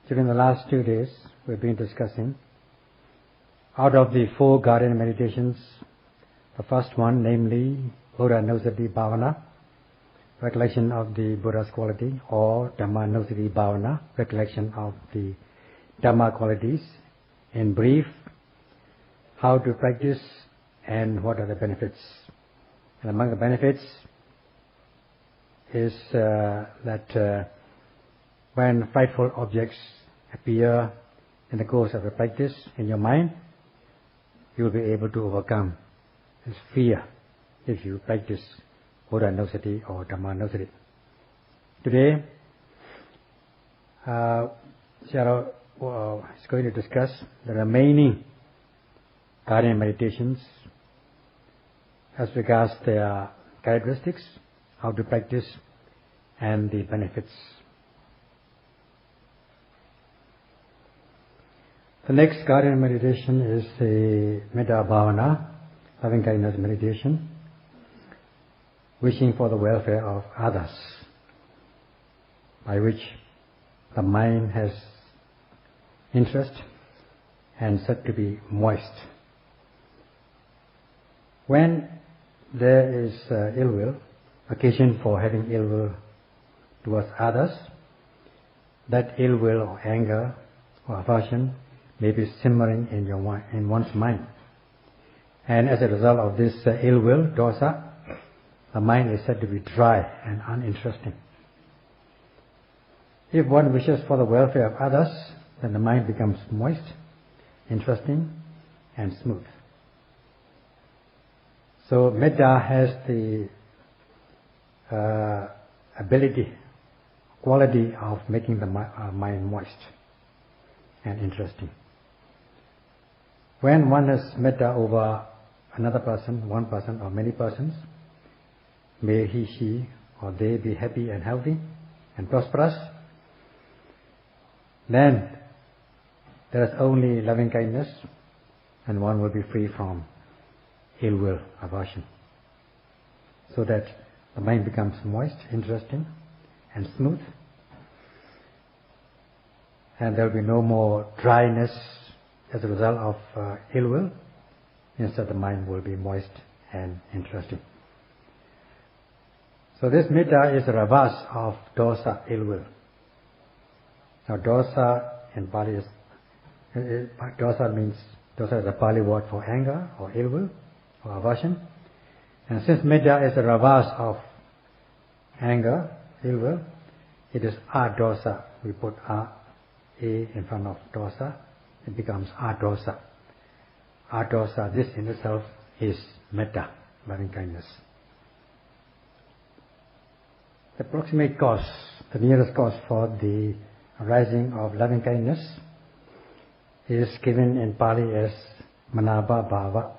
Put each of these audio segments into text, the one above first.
During the last 2 days, we've been discussing, out of the 4 Guardian meditations, the first one, namely Buddha-Nusati Bhavana, recollection of the Buddha's quality, or Dhamma-Nusati Bhavana, recollection of the Dhamma qualities. In brief, how to practice and what are the benefits. And among the benefits is that when frightful objects appear in the course of the practice in your mind, you will be able to overcome this fear if you practice Buddha-Nusati or Dhamma-Nusati. Today, Sayadaw is going to discuss the remaining Guardian meditations as regards their characteristics, how to practice, and the benefits. The next Guardian meditation is the Metta Bhavana, loving kindness meditation, wishing for the welfare of others, by which the mind has interest and said to be moist. When there is ill will, occasion for having ill will towards others, that ill will or anger or aversion may be simmering in one's mind. And as a result of this ill will, dosa, the mind is said to be dry and uninteresting. If one wishes for the welfare of others, then the mind becomes moist, interesting, and smooth. So metta has the quality of making the mind moist and interesting. When one has metta over another person, one person or many persons, may he, she or they be happy and healthy and prosperous, then there is only loving kindness and one will be free from ill will, aversion. So that the mind becomes moist, interesting and smooth, and there will be no more dryness as a result of ill will. Instead the mind will be moist and interesting. So this metta is a reverse of dosa, ill will. Now dosa in Pali is, dosa is a Pali word for anger or ill will or aversion. And since metta is a reverse of anger, ill will, it is adosa. We put a in front of dosa, it becomes adosa. Adosa, this in itself is metta, loving kindness. The proximate cause, the nearest cause for the arising of loving kindness is given in Pali as manaba bhava.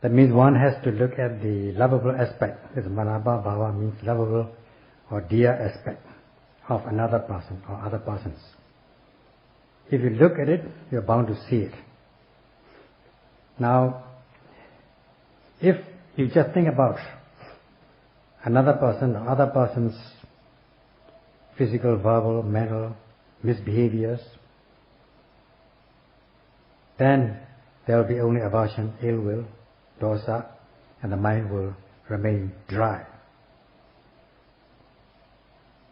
That means one has to look at the lovable aspect. This manaba bhava means lovable or dear aspect of another person or other persons. If you look at it, you are bound to see it. Now, if you just think about another person or other person's physical, verbal, mental misbehaviors, then there will be only aversion, ill will, dosa, and the mind will remain dry.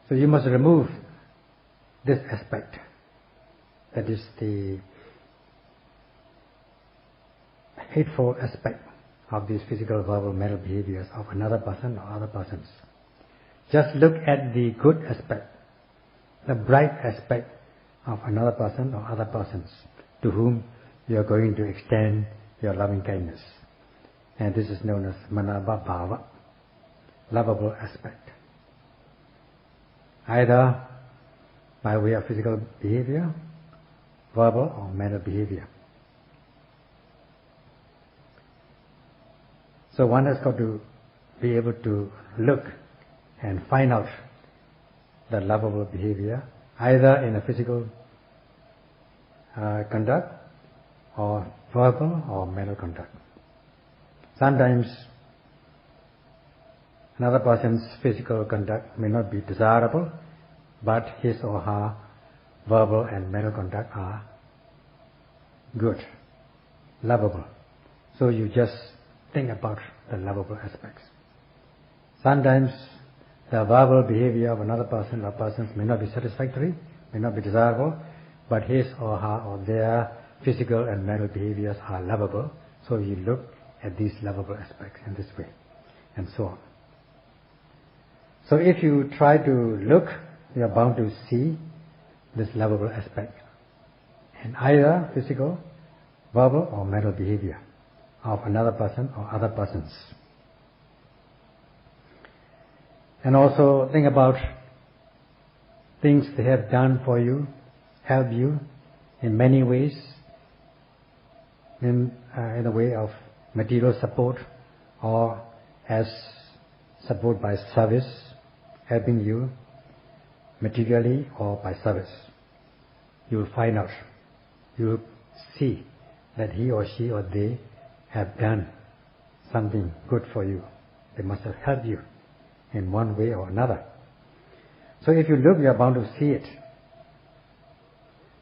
So you must remove this aspect. That is the hateful aspect of these physical, verbal, mental behaviors of another person or other persons. Just look at the good aspect, the bright aspect of another person or other persons to whom you are going to extend your loving kindness. And this is known as manaba bhava, lovable aspect. Either by way of physical behavior, verbal or mental behavior. So one has got to be able to look and find out the lovable behavior, either in a physical conduct or verbal or mental conduct. Sometimes another person's physical conduct may not be desirable, but his or her verbal and mental conduct are good, lovable. So you just think about the lovable aspects. Sometimes the verbal behavior of another person or persons may not be satisfactory, may not be desirable, but his or her or their physical and mental behaviors are lovable. So you look at these lovable aspects in this way, and so on. So if you try to look, you are bound to see this lovable aspect in either physical, verbal or mental behavior of another person or other persons. And also think about things they have done for you, help you in many ways, in the way of material support or as support by service, helping you materially or by service. You will find out, you will see that he or she or they have done something good for you. They must have helped you in one way or another. So if you look, you are bound to see it.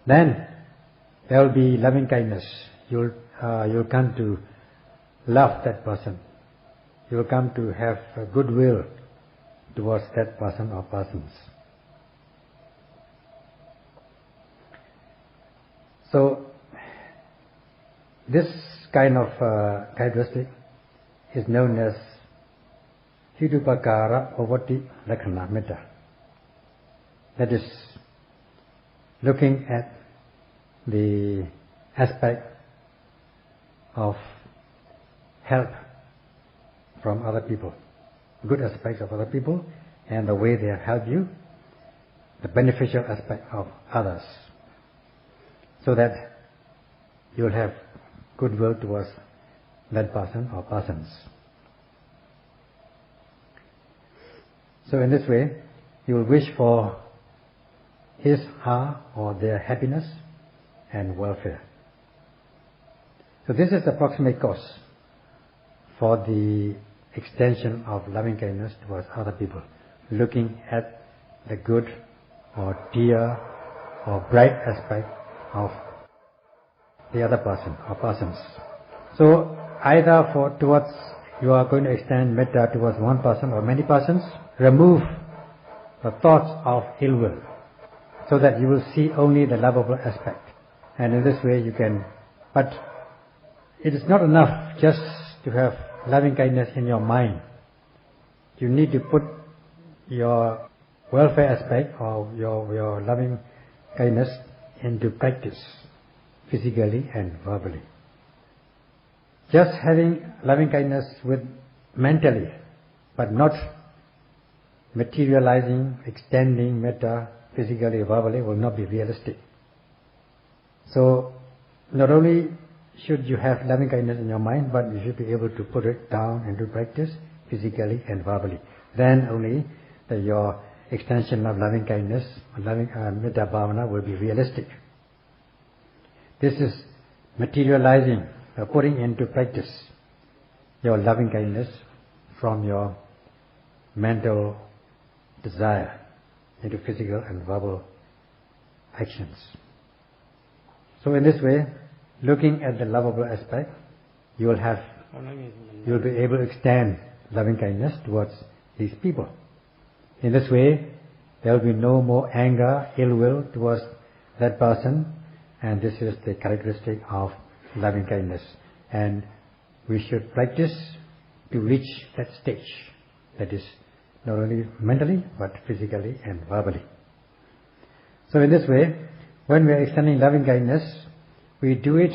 Then there will be loving kindness. You'll come to love that person. You will come to have a goodwill towards that person or persons. So this kind of characteristic is known as Hidupakara Ovati Lakhana Metta. That is, looking at the aspect of help from other people, good aspects of other people, and the way they have helped you, the beneficial aspect of others, so that you will have goodwill towards that person or persons. So in this way, you will wish for his, her, or their happiness and welfare. So this is the approximate cause for the extension of loving kindness towards other people, looking at the good or dear or bright aspect of the other person or persons. So either towards you are going to extend metta towards one person or many persons, remove the thoughts of ill will, so that you will see only the lovable aspect. And in this way you can, but it is not enough just to have loving kindness in your mind. You need to put your welfare aspect or your loving kindness into practice, physically and verbally. Just having loving kindness with mentally, but not materializing, extending metta physically or verbally will not be realistic. So not only should you have loving kindness in your mind, but you should be able to put it down into practice physically and verbally. Then only your extension of loving kindness, loving metta bhavana will be realistic. This is materializing, putting into practice your loving kindness from your mental desire into physical and verbal actions. So in this way, looking at the lovable aspect, you will be able to extend loving kindness towards these people. In this way, there will be no more anger, ill will towards that person, and this is the characteristic of loving kindness. And we should practice to reach that stage, that is not only mentally but physically and verbally. So in this way, when we are extending loving kindness, we do it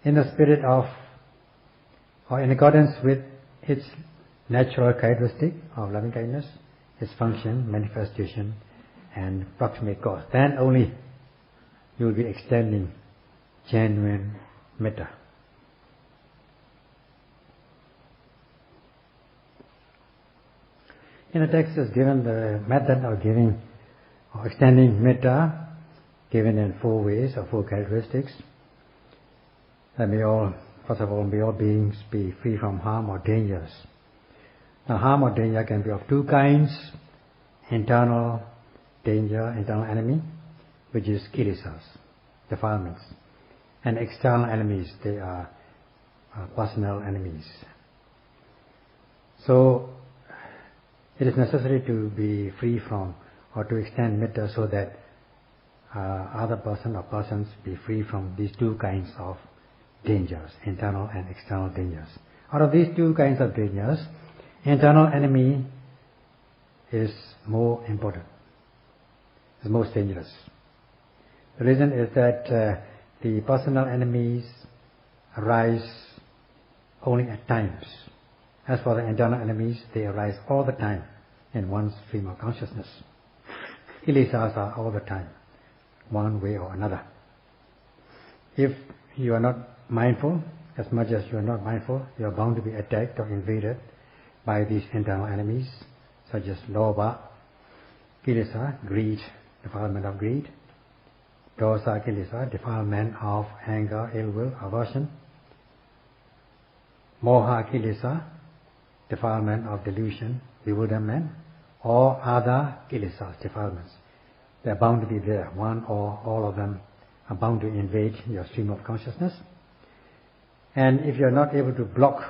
in the spirit of, or in accordance with its natural characteristic of loving kindness, its function, manifestation and proximate cause. Then only you will be extending genuine metta. In the text is given the method of giving or extending metta, given in 4 ways or 4 characteristics. That first of all, may all beings be free from harm or dangers. Now harm or danger can be of 2 kinds: internal danger, internal enemy, which is kilesas, defilements. And external enemies, they are personal enemies. So it is necessary to be free from or to extend metta so that other person or persons be free from these two kinds of dangers, internal and external dangers. Out of these two kinds of dangers, internal enemy is more important, is most dangerous. The reason is that the personal enemies arise only at times. As for the internal enemies, they arise all the time in one's stream of consciousness. Kilesas are all the time, one way or another. If you are not mindful, as much as you are not mindful, you are bound to be attacked or invaded by these internal enemies, such as lobha, kilesa, greed, defilement of greed, dosa, kilesa, defilement of anger, ill will, aversion, moha, kilesa, defilement of delusion, bewilderment, or other kilesas, defilements. They are bound to be there. One or all of them are bound to invade your stream of consciousness. And if you are not able to block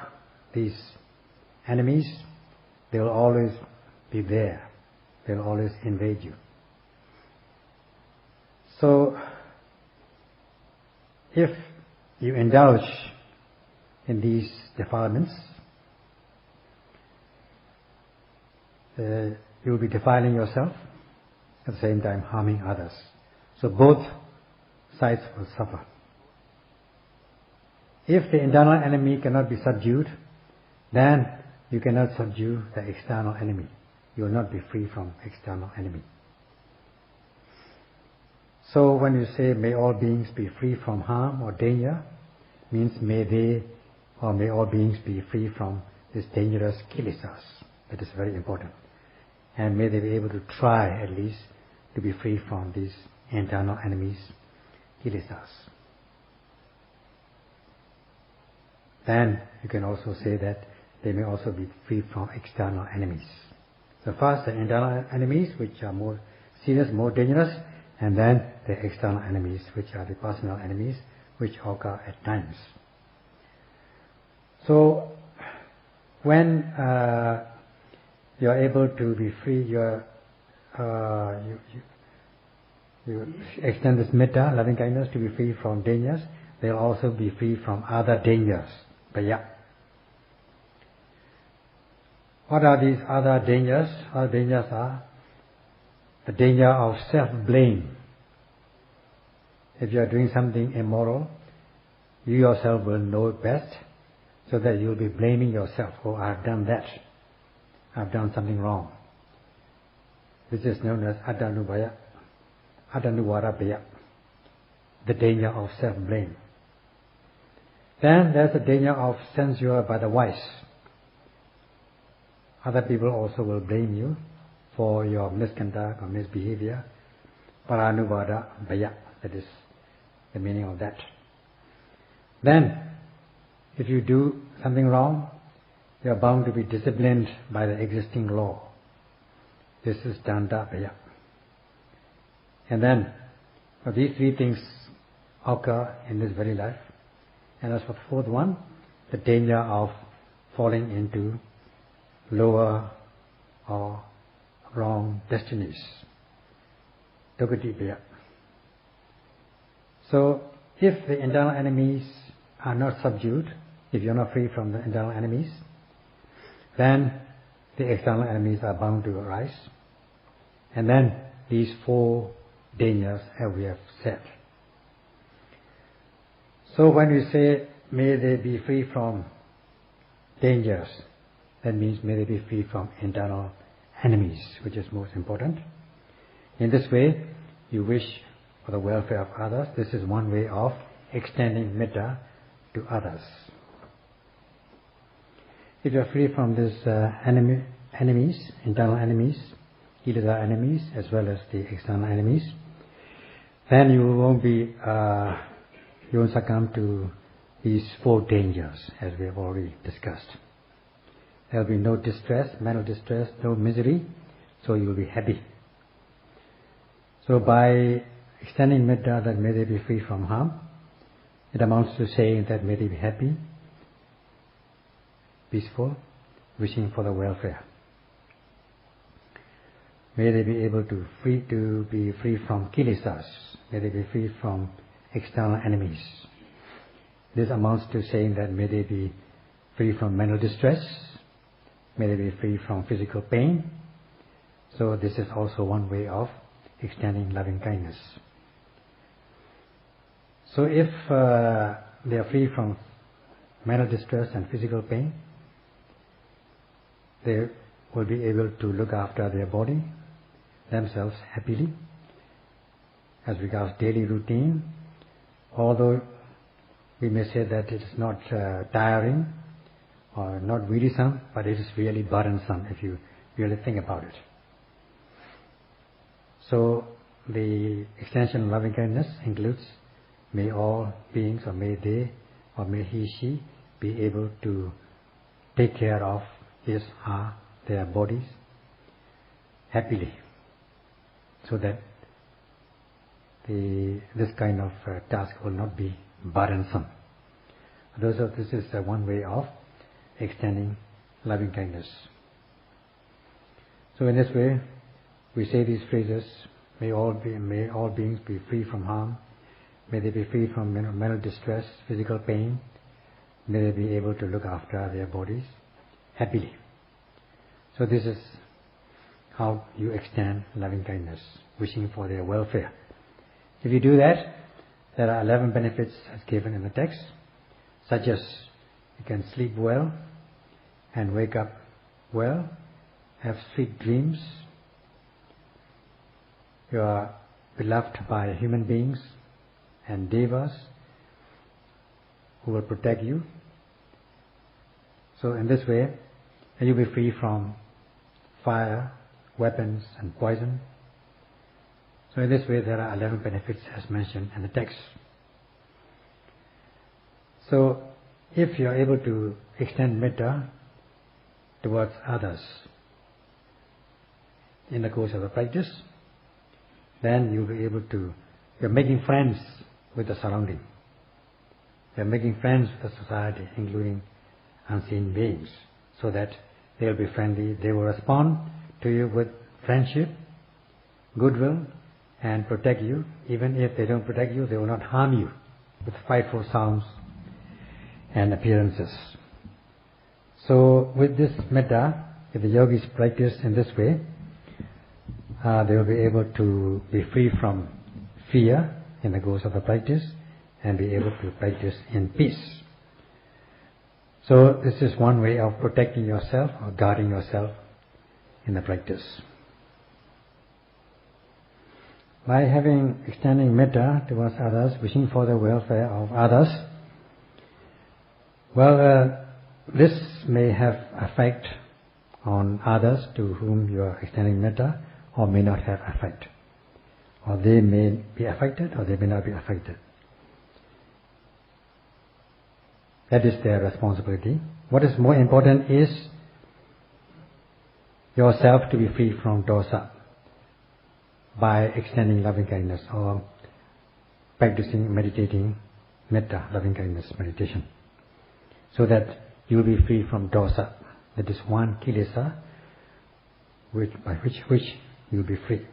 these enemies, they will always be there. They will always invade you. So, if you indulge in these defilements, you will be defiling yourself, at the same time harming others. So both sides will suffer. If the internal enemy cannot be subdued, then you cannot subdue the external enemy. You will not be free from external enemy. So when you say, may all beings be free from harm or danger, means may all beings be free from these dangerous kilesas. That is very important. And may they be able to try at least to be free from these internal enemies, kilesas. Then you can also say that they may also be free from external enemies. So first the internal enemies, which are more serious, more dangerous, and then the external enemies, which are the personal enemies, which occur at times. So when you are able to be free, you extend this metta, loving kindness, to be free from dangers. They will also be free from other dangers, bhaya. What are these other dangers? Other dangers are the danger of self-blame. If you are doing something immoral, you yourself will know it best, so that you will be blaming yourself. Oh, I have done that. I have done something wrong. This is known as adanubhaya, adanuvara bhaya, the danger of self-blame. Then there's the danger of censure by the wise. Other people also will blame you for your misconduct or misbehavior. Paranuvada bhaya, that is the meaning of that. Then, if you do something wrong, you are bound to be disciplined by the existing law. This is danda bhaya. And then, these three things occur in this very life. And as for the fourth one, the danger of falling into lower or wrong destinies. Dogati bhaya. So, if the internal enemies are not subdued, if you are not free from the internal enemies, then the external enemies are bound to arise. And then these four dangers, as we have said. So when we say, may they be free from dangers, that means may they be free from internal enemies, which is most important. In this way, you wish for the welfare of others. This is one way of extending metta to others. If you are free from these enemies, internal enemies, kilesa enemies, as well as the external enemies, then you won't succumb to these four dangers, as we have already discussed. There will be no distress, mental distress, no misery, so you will be happy. So by extending metta that may they be free from harm, it amounts to saying that may they be happy, peaceful, wishing for the welfare. May they be able to be free from kilesas. May they be free from external enemies. This amounts to saying that may they be free from mental distress. May they be free from physical pain. So this is also one way of extending loving kindness. So if they are free from mental distress and physical pain, they will be able to look after their body, themselves happily. As regards daily routine, although we may say that it is not tiring or not wearisome, but it is really burdensome if you really think about it. So the extension of loving kindness includes may all beings, or may they, or may he, she be able to take care of his, her, their bodies happily, so that this kind of task will not be burdensome. This is one way of extending loving kindness. So in this way, we say these phrases: may all beings be free from harm. May they be free from mental distress, physical pain. May they be able to look after their bodies happily. So this is how you extend loving kindness, wishing for their welfare. If you do that, there are 11 benefits as given in the text, such as you can sleep well and wake up well, have sweet dreams, you are beloved by human beings and devas who will protect you. So in this way, you'll be free from fire, weapons and poison. So in this way, there are 11 benefits as mentioned in the text. So if you are able to extend metta towards others in the course of the practice, then you'll be able to, you're making friends with the surrounding. You're making friends with the society, including unseen beings, so that they'll be friendly, they will respond to you with friendship, goodwill, and protect you. Even if they don't protect you, they will not harm you with frightful sounds and appearances. So with this metta, if the yogis practice in this way, they will be able to be free from fear in the course of the practice and be able to practice in peace. So this is one way of protecting yourself or guarding yourself in the practice. By extending metta towards others, wishing for the welfare of others, this may have effect on others to whom you are extending metta, or may not have effect. Or they may be affected, or they may not be affected. That is their responsibility. What is more important is yourself to be free from dosa by extending loving kindness or practicing, meditating metta, loving kindness meditation, so that you will be free from dosa. That is one kilesa by which you will be free.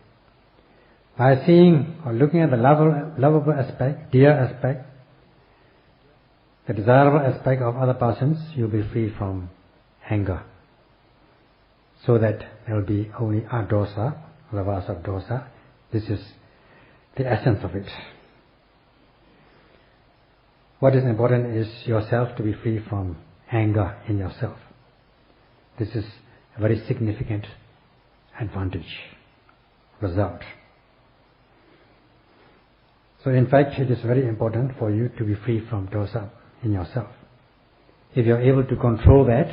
By seeing or looking at the lovable aspect, dear aspect, the desirable aspect of other persons, you will be free from anger. So that there will be only adosa, ravasa dosa. This is the essence of it. What is important is yourself to be free from anger in yourself. This is a very significant advantage, result. So in fact, it is very important for you to be free from dosa in yourself. If you are able to control that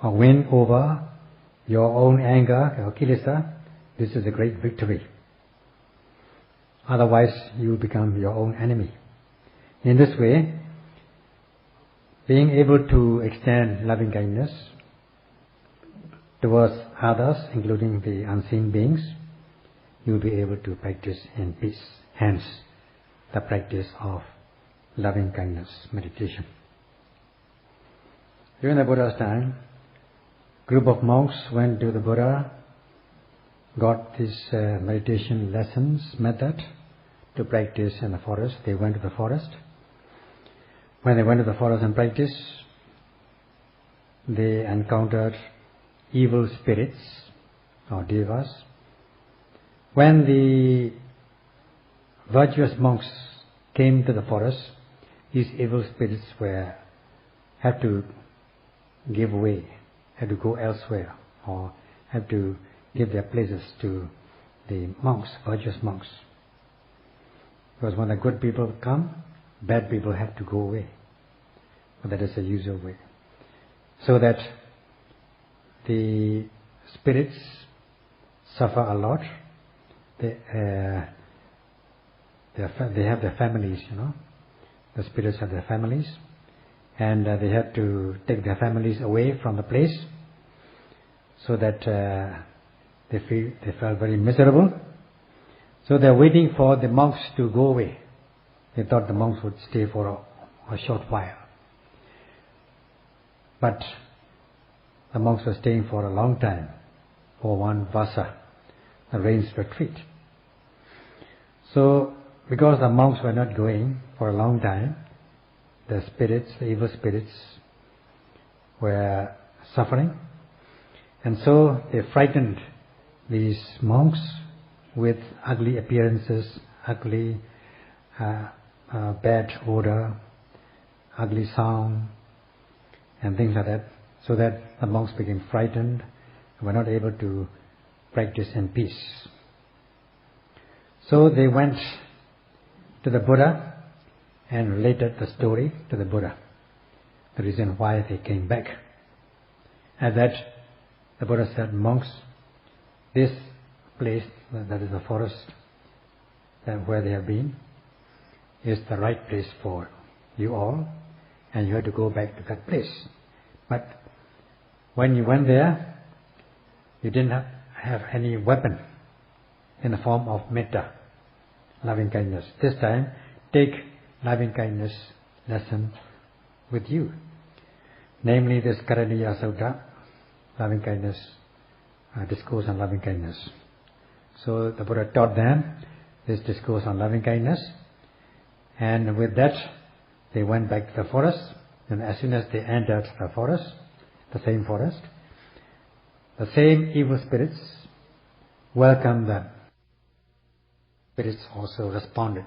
or win over your own anger or kilesa, this is a great victory. Otherwise, you will become your own enemy. In this way, being able to extend loving kindness towards others, including the unseen beings, you will be able to practice in peace, Hence, the practice of loving kindness meditation. During the Buddha's time, group of monks went to the Buddha, got this meditation lessons method to practice in the forest. They went to the forest. When they went to the forest and practiced, they encountered evil spirits or devas. When the virtuous monks came to the forest, these evil spirits had to give way, had to go elsewhere, or had to give their places to the monks, virtuous monks. Because when the good people come, bad people have to go away. But that is the usual way. So that the spirits suffer a lot. They have their families, The spirits have their families. And they had to take their families away from the place, so that they felt very miserable. So they're waiting for the monks to go away. They thought the monks would stay for a short while. But the monks were staying for a long time, for one vasa, the rains retreat. So, because the monks were not going for a long time, the evil spirits were suffering. And so they frightened these monks with ugly appearances, ugly bad odor, ugly sound, and things like that, so that the monks became frightened and were not able to practice in peace. So they went to the Buddha and related the story to the Buddha, the reason why they came back. At that, the Buddha said, monks, this place, that is the forest where they have been, is the right place for you all, and you have to go back to that place. But when you went there, you didn't have any weapon in the form of metta, loving kindness. This time, take loving kindness lesson with you. Namely, this Karaniya Sutta, loving kindness, discourse on loving kindness. So the Buddha taught them this discourse on loving kindness, and with that they went back to the forest. And as soon as they entered the forest, the same evil spirits welcomed them. Spirits also responded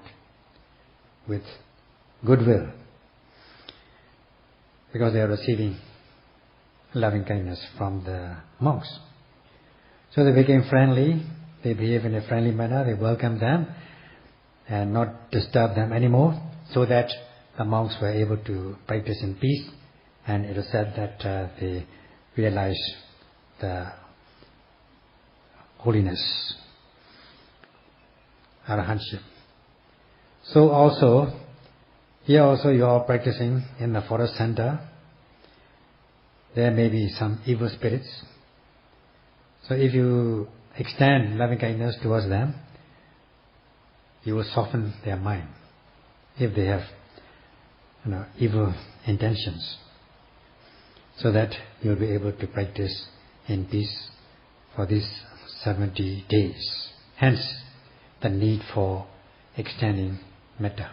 with goodwill, because they are receiving loving kindness from the monks. So they became friendly, they behaved in a friendly manner, they welcomed them and not disturb them anymore, so that the monks were able to practice in peace, and it is said that they realized the holiness, arahantship. So also, here also you are practicing in the forest center. There may be some evil spirits. So if you extend loving kindness towards them, you will soften their mind if they have evil intentions, so that you will be able to practice in peace for these 70 days. Hence, the need for extending metta.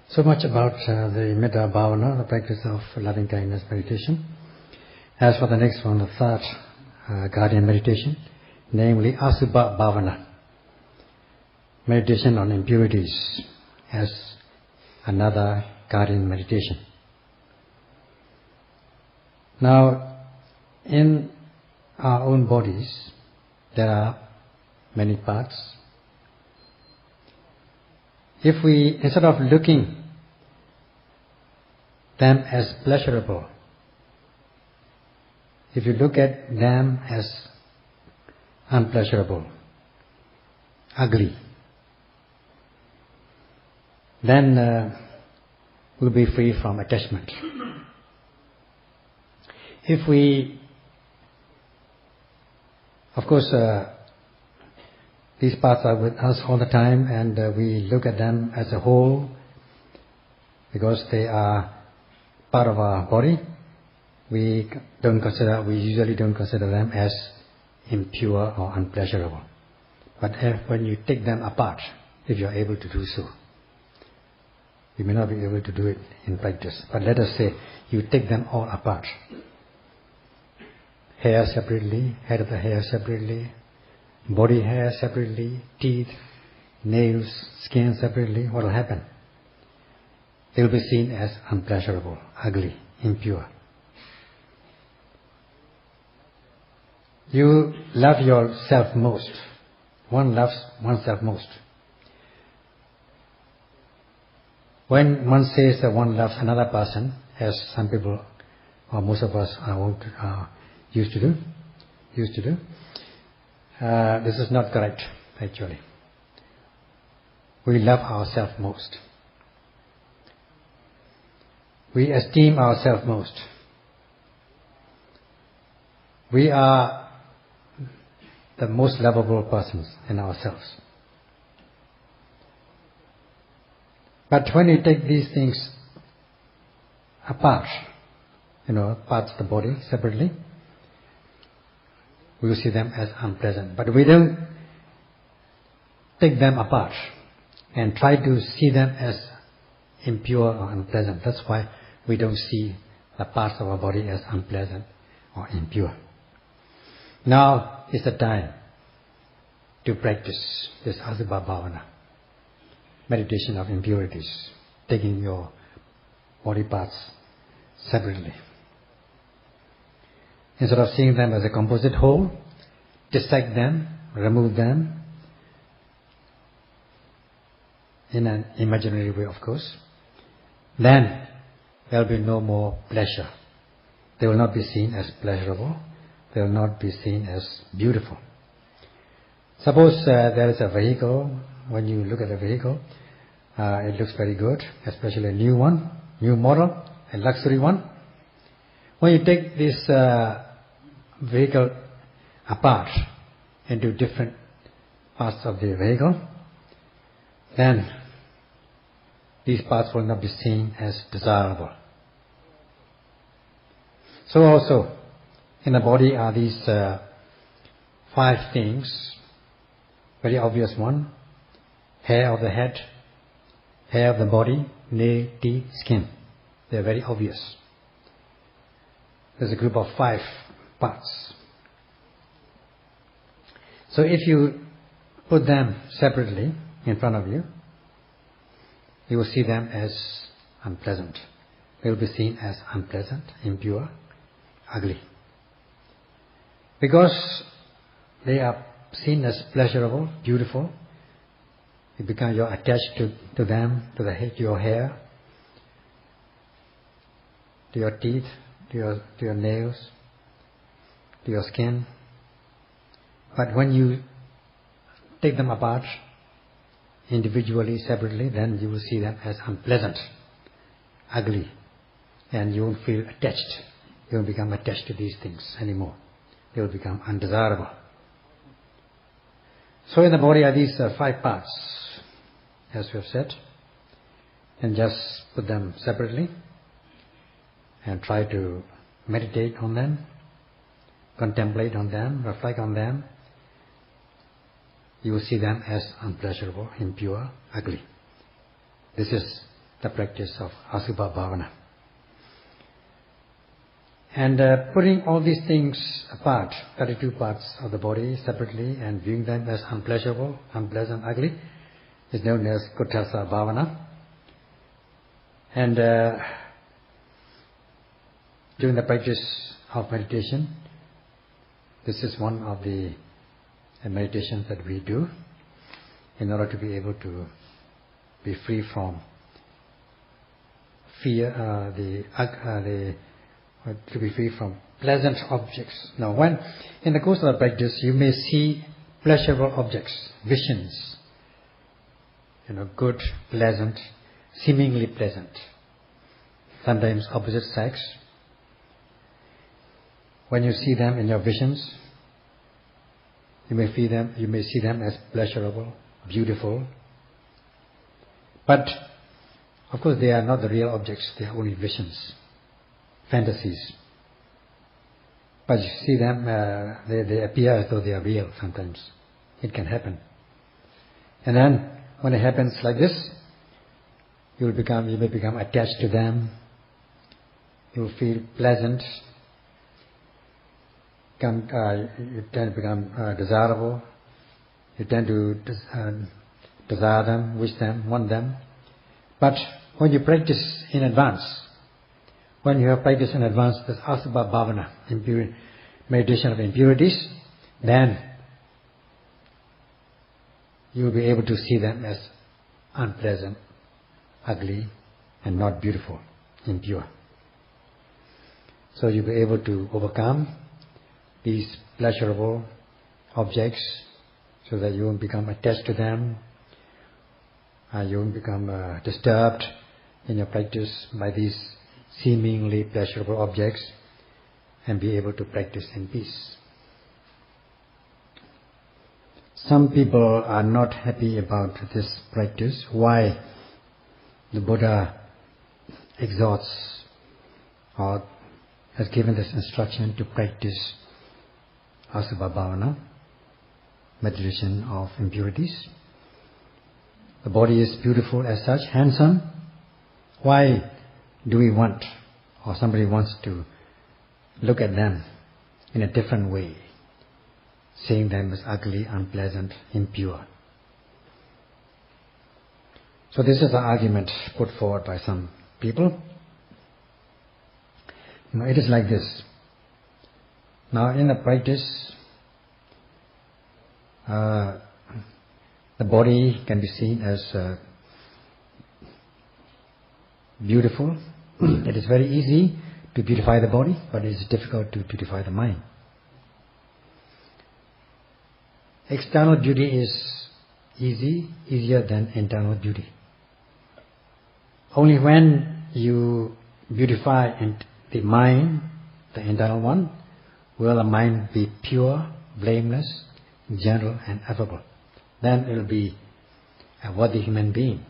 So much about the metta bhavana, the practice of loving kindness meditation. As for the next one, the third guardian meditation, namely asubha bhavana, meditation on impurities, as another guardian meditation. Now, in our own bodies, there are many parts. If we, instead of looking them as pleasurable, if you look at them as unpleasurable, ugly, then we'll be free from attachment. If we, of course, These parts are with us all the time, and we look at them as a whole because they are part of our body. We usually don't consider them as impure or unpleasurable. But when you take them apart, if you are able to do so, you may not be able to do it in practice, but let us say you take them all apart. Hair separately, head of the hair separately, body hair separately, teeth, nails, skin separately, what will happen? They will be seen as unpleasurable, ugly, impure. You love yourself most. One loves oneself most. When one says that one loves another person, as some people or most of us used to do, this is not correct actually. We love ourselves most. We esteem ourselves most. We are the most lovable persons in ourselves. But when you take these things apart, parts of the body separately, we will see them as unpleasant. But we don't take them apart and try to see them as impure or unpleasant. That's why we don't see the parts of our body as unpleasant or impure. Now is the time to practice this Asubha Bhavana, meditation of impurities, taking your body parts separately. Instead of seeing them as a composite whole, dissect them, remove them, in an imaginary way of course, then there will be no more pleasure. They will not be seen as pleasurable, they will not be seen as beautiful. Suppose there is a vehicle. When you look at a vehicle, it looks very good, especially a new one, new model, a luxury one. When you take this vehicle apart into different parts of the vehicle, then these parts will not be seen as desirable. So also, in the body are these 5 things. Very obvious one: hair of the head, hair of the body, nail, teeth, skin. They are very obvious. There's a group of 5 parts. So if you put them separately in front of you, you will see them as unpleasant. They will be seen as unpleasant, impure, ugly. Because they are seen as pleasurable, beautiful, you're attached to them, to the head, to your hair, to your teeth, to your nails, to your skin. But when you take them apart, individually, separately, then you will see them as unpleasant, ugly, and you won't feel attached. You won't become attached to these things anymore. They will become undesirable. So in the body are these 5 parts, as we have said, and just put them separately and try to meditate on them, contemplate on them, reflect on them. You will see them as unpleasurable, impure, ugly. This is the practice of Asubha Bhavana. And putting all these things apart, 32 parts of the body separately, and viewing them as unpleasurable, unpleasant, ugly, is known as Kuttasa Bhavana. And during the practice of meditation, this is one of the meditations that we do in order to be able to be free from fear, to be free from pleasant objects. Now, when in the course of the practice, you may see pleasurable objects, visions, good, pleasant, seemingly pleasant, sometimes opposite sex. When you see them in your visions, You may see them as pleasurable, beautiful. But, of course, they are not the real objects. They are only visions, fantasies. But you see them, they appear as though they are real sometimes. It can happen. And then, when it happens like this, you may become attached to them. You will feel pleasant. You tend to become desirable. You tend to desire them, wish them, want them. But when you practice in advance, when you have practiced in advance this asubha bhavana, meditation of impurities, then you will be able to see them as unpleasant, ugly, and not beautiful, impure. So you'll be able to overcome these pleasurable objects so that you won't become attached to them, you won't become disturbed in your practice by these seemingly pleasurable objects, and be able to practice in peace. Some people are not happy about this practice. Why the Buddha exhorts or has given this instruction to practice asubha bhavana, meditation of impurities. The body is beautiful as such, handsome. Why do we want, or somebody wants to look at them in a different way, seeing them as ugly, unpleasant, impure? So this is the argument put forward by some people. It is like this. Now in the practice, the body can be seen as beautiful. It is very easy to beautify the body, but it is difficult to beautify the mind. External beauty is easier than internal beauty. Only when you beautify the mind, the internal one, will the mind be pure, blameless, gentle and affable. Then it will be a worthy human being.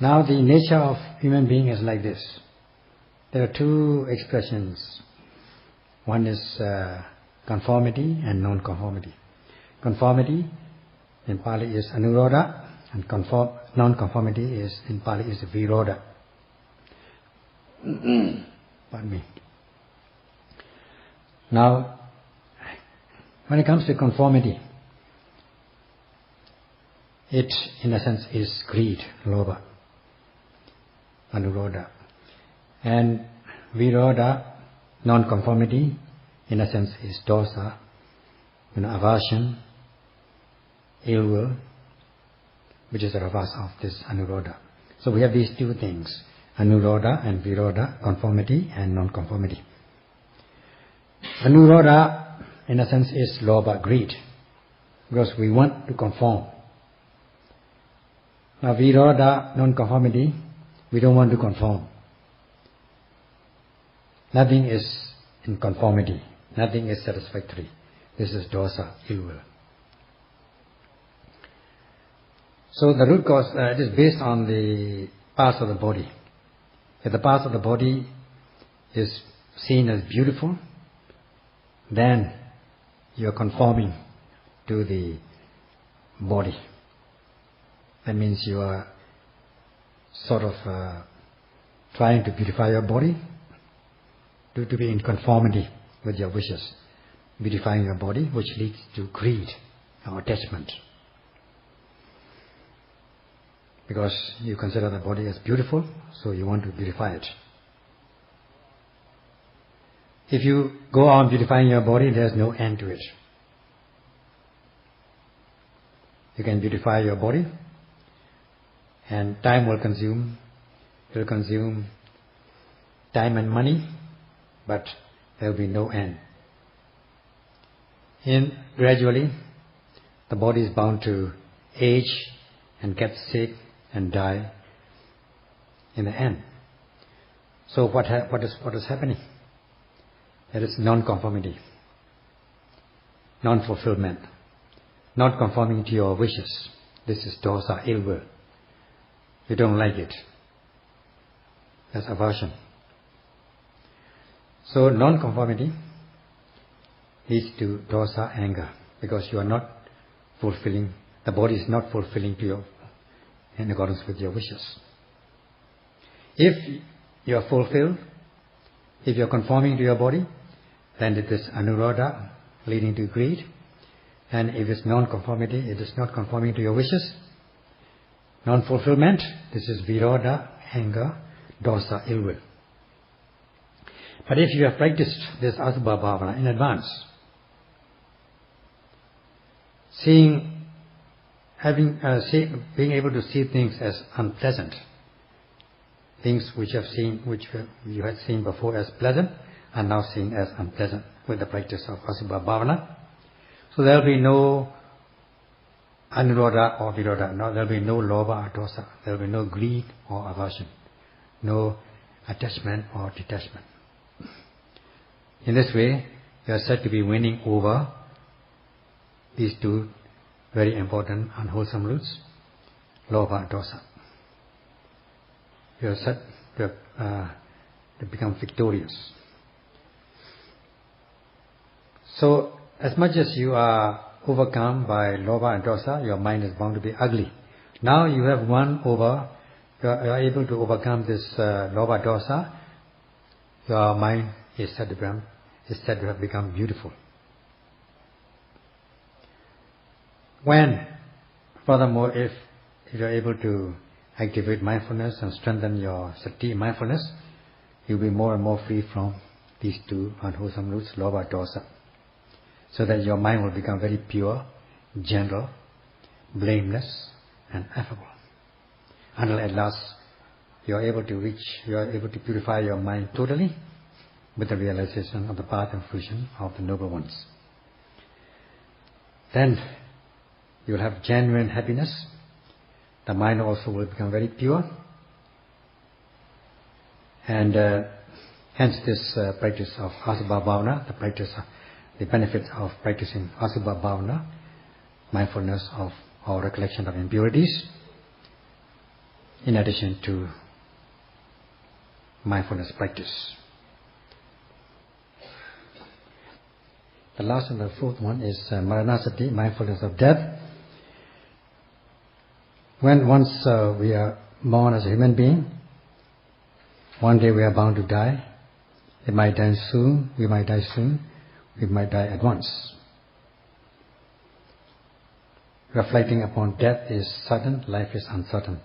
Now the nature of human being is like this. There are two expressions. One is conformity and non-conformity. Conformity in Pali is anurodha, and non-conformity is in Pali is virodha. Pardon me. Now, when it comes to conformity, it in a sense is greed, lobha, anurodha. And virodha, non-conformity, in a sense is dosa, aversion, ill will, which is the reverse of this anurodha. So we have these two things, anurodha and virodha, conformity and non-conformity. Anurodha, in a sense, is lobha, greed, because we want to conform. Now virodha, non-conformity, we don't want to conform. Nothing is in conformity. Nothing is satisfactory. This is dosa, ill will. So the root cause, it is based on the parts of the body. If the parts of the body is seen as beautiful, then you are conforming to the body. That means you are sort of trying to beautify your body, to be in conformity with your wishes, beautifying your body, which leads to greed or attachment. Because you consider the body as beautiful, so you want to beautify it. If you go on beautifying your body, there is no end to it. You can beautify your body, and time will consume. It will consume time and money, but there will be no end. And gradually, the body is bound to age and get sick and die in the end. So what is happening? There is non-conformity. non-fulfillment, not conforming to your wishes. This is dosa, ill will. You don't like it. That's aversion. So non-conformity leads to dosa, anger, because you are not fulfilling, the body is not fulfilling to your, in accordance with your wishes. If you are fulfilled, if you are conforming to your body, then it is anurodha, leading to greed. And if it's non-conformity, it is not conforming to your wishes. Non-fulfillment, this is virodha, anger, dosa, ill will. But if you have practiced this asubha bhavana in advance, being able to see things as unpleasant, things which you had seen before as pleasant, are now seen as unpleasant with the practice of asubha bhavana. So there will be no anurodha or virodha. No, there will be no lobha or dosa. There will be no greed or aversion. No attachment or detachment. In this way, you are said to be winning over these two very important unwholesome roots, lobha and dosa. You are said to become victorious. So, as much as you are overcome by lobha and dosa, your mind is bound to be ugly. Now you have won over, you are able to overcome this lobha dosa, your mind is said to have become beautiful. When, furthermore, if you are able to activate mindfulness and strengthen your sati mindfulness, you will be more and more free from these two unwholesome roots, lobha dosa, so that your mind will become very pure, gentle, blameless, and affable. Until at last you are able to purify your mind totally with the realization of the path and fruition of the noble ones. Then you will have genuine happiness. The mind also will become very pure. And hence this practice of asubha bhavana, the benefits of practicing asubha bhavana, mindfulness of or recollection of impurities, in addition to mindfulness practice. The last and the fourth one is maranasati, mindfulness of death. When once we are born as a human being, one day we are bound to die. We might die soon, we might die at once. Reflecting upon death is certain, life is uncertain.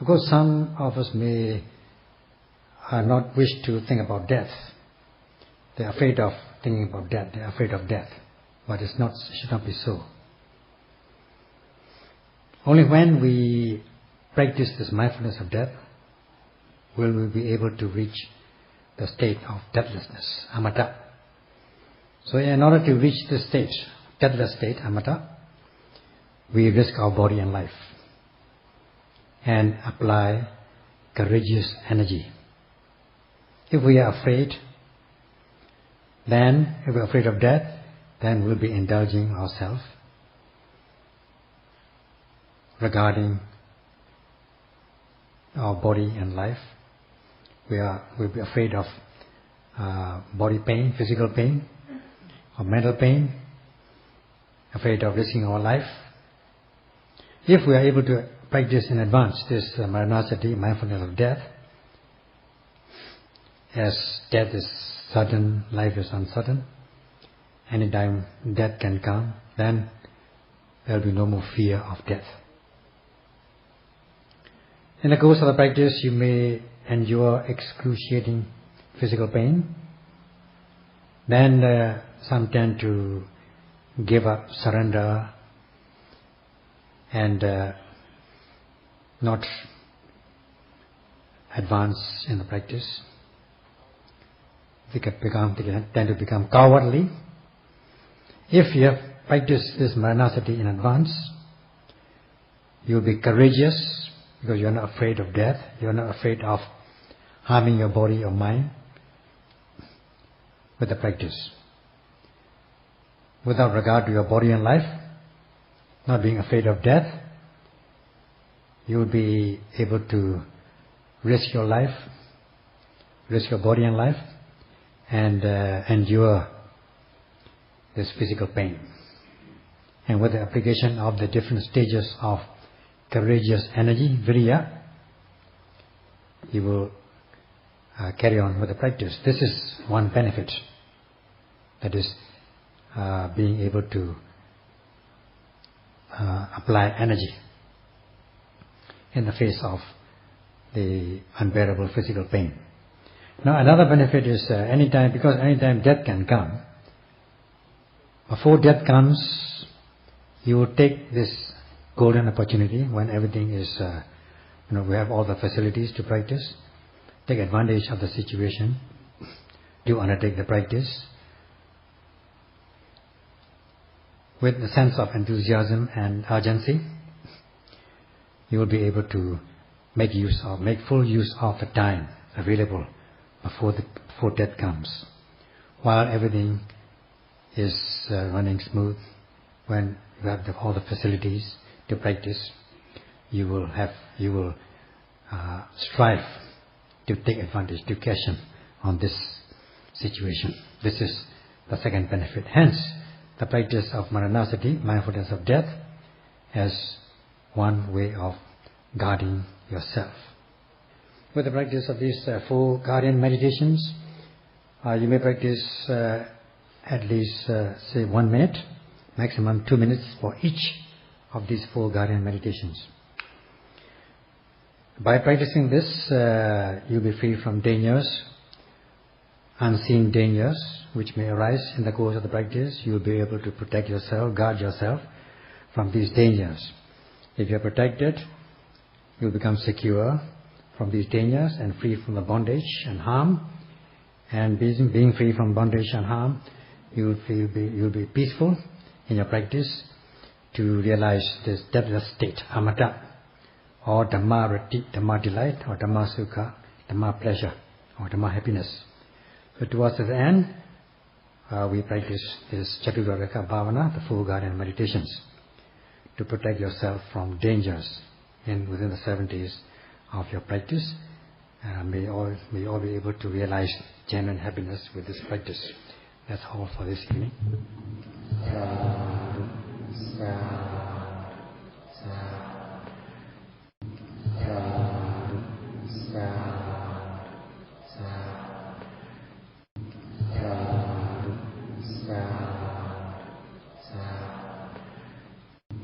Of course, some of us may not wish to think about death. They are afraid of thinking about death. They are afraid of death. But it should not be so. Only when we practice this mindfulness of death will we be able to reach the state of deathlessness, amata. So in order to reach this state, deathless state, amata, we risk our body and life and apply courageous energy. If we are afraid, if we are afraid of death, then we'll be indulging ourselves regarding our body and life. We'll be afraid of body pain, physical pain, or mental pain, afraid of risking our life. If we are able to practice in advance this maranasati, mindfulness of death, as death is sudden, life is uncertain, anytime death can come, then there will be no more fear of death. In the course of the practice, you may endure excruciating physical pain. Then some tend to give up, surrender, and not advance in the practice. They tend to become cowardly. If you have practiced this maranasati in advance, you will be courageous because you are not afraid of death. You are not afraid of harming your body or mind with the practice. without regard to your body and life, not being afraid of death, you will be able to risk your life, risk your body and life, and endure this physical pain. And with the application of the different stages of courageous energy, virya, you will carry on with the practice. This is one benefit, that is being able to apply energy in the face of the unbearable physical pain. Now another benefit is because anytime death can come, before death comes, you will take this golden opportunity when everything is, we have all the facilities to practice, take advantage of the situation, to undertake the practice with a sense of enthusiasm and urgency. You will be able to make full use of the time available before death comes. While everything is running smooth, when you have all the facilities to practice, you will strive to take advantage, to cash in on this situation. This is the second benefit. Hence, the practice of maranasati, mindfulness of death, as one way of guarding yourself. With the practice of these 4 guardian meditations, you may practice at least, say, 1 minute, maximum 2 minutes for each of these 4 guardian meditations. By practicing this, you'll be free from dangers, unseen dangers, which may arise in the course of the practice. You'll be able to protect yourself, guard yourself from these dangers. If you're protected, you'll become secure from these dangers and free from the bondage and harm. And being free from bondage and harm, you'll be peaceful in your practice to realize this deathless state, amata, or Dhamma rati, Dhamma delight, or Dhamma sukha, Dhamma pleasure, or Dhamma happiness. So towards the end, we practice this Chaturareka Bhavana, the 4 guardian meditations, to protect yourself from dangers within the 7 days of your practice. May all be able to realize genuine happiness with this practice. That's all for this evening.